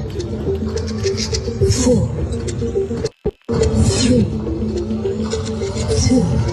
4, 3, 2, 1.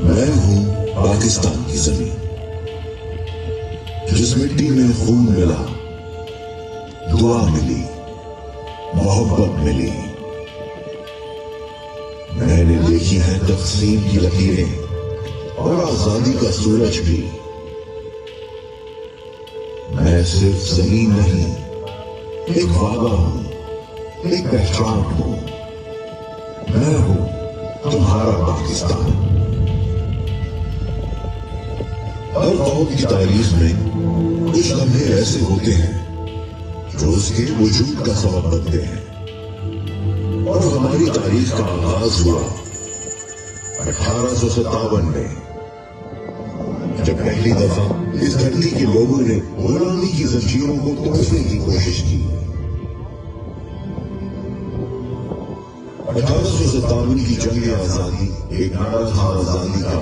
میں ہوں پاکستان کی زمین، جس مٹی میں خون ملا، دعا ملی، محبت ملی۔ میں نے دیکھی ہے تقسیم کی لکیریں اور آزادی کا سورج بھی۔ میں صرف زمین نہیں، ایک وعدہ ہوں، ایک پہچان ہوں۔ میں ہوں تمہارا پاکستان۔ ہر قوم کی تاریخ میں کچھ لمحے ایسے ہوتے ہیں جو اس کے وجود کا سبب بنتے ہیں، اور ہماری تاریخ کا آغاز ہوا 1857 میں، جب پہلی دفعہ اس دھرتی کے لوگوں نے غلامی کی زنجیروں کو توڑنے کی کوشش کی۔ 1857 کی جنگ آزادی ایک نعرہ تھا آزادی کا،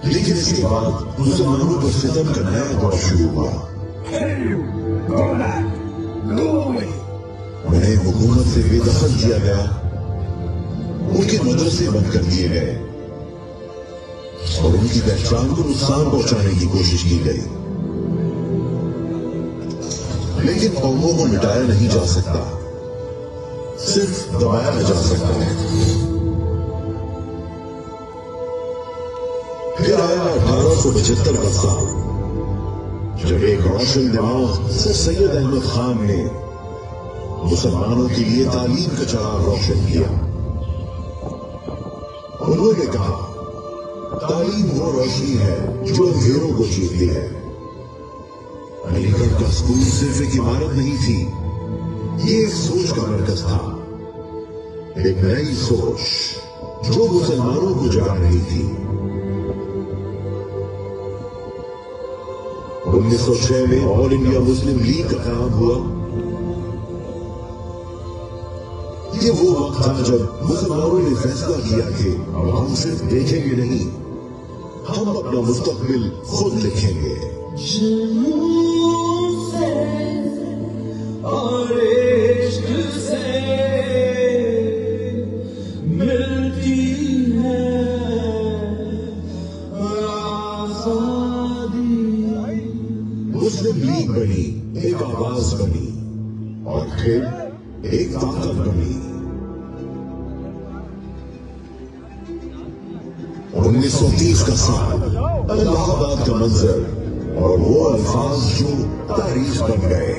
لیکن اس کے بعد مسلمانوں پر ستم کا نیا دور شروع ہوا۔ انہیں حکومت سے بے دخل کیا گیا، ان کے مدرسے بند کر دیے گئے اور ان کی پہچان کو نقصان پہنچانے کی کوشش کی گئی۔ لیکن قوموں کو مٹایا نہیں جا سکتا، صرف دبایا جا سکتا ہے۔ پھر آیا 1875 کا سال، جب ایک روشن دماغ سر سید احمد خان نے مسلمانوں کے لیے تعلیم کا چراغ روشن کیا۔ انہوں نے کہا، تعلیم وہ روشنی ہے جو اندھیروں کو جیتتی ہے۔ علی گڑھ کا اسکول صرف ایک عمارت نہیں تھی، یہ ایک سوچ کا مرکز تھا، ایک نئی سوچ جو مسلمانوں کو جگا رہی تھی۔ 1906 میں آل انڈیا مسلم لیگ کا قیام ہوا۔ یہ وہ وقت تھا جب مسلمانوں نے فیصلہ کیا کہ اب ہم صرف دیکھیں گے نہیں، ہم اپنا مستقبل خود لکھیں گے۔ اور عشق سے ملتی ہے آزادی۔ مسلم لیگ بنی، ایک آواز بنی، اور پھر ایک طاقت بنی۔ 1930 کا سال، الہ آباد کا منظر اور وہ الفاظ جو تاریخ بن گئے۔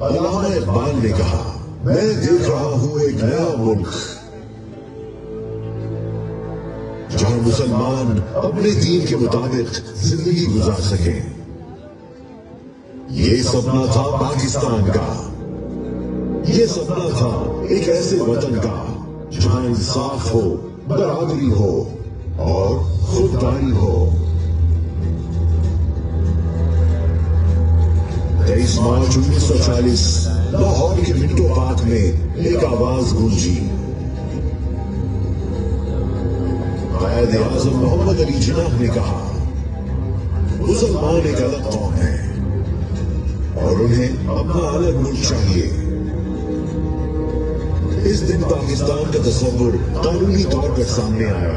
علامہ اقبال نے کہا، میں دیکھ رہا ہوں ایک نیا ملک جہاں مسلمان اپنے دین کے مطابق زندگی گزار سکیں۔ یہ سپنا تھا پاکستان کا، یہ سپنا تھا ایک ایسے وطن کا جہاں انصاف ہو، برابری ہو اور خودداری ہو۔ 23 مارچ 1940 لاہور کے منٹو پارک میں ایک آواز گونجی۔ قائد اعظم محمد علی جناح نے کہا، مسلمان ایک الگ قوم ہے اور انہیں اپنا الگ ملک چاہیے۔ اس دن پاکستان کا تصور قانونی طور پر سامنے آیا۔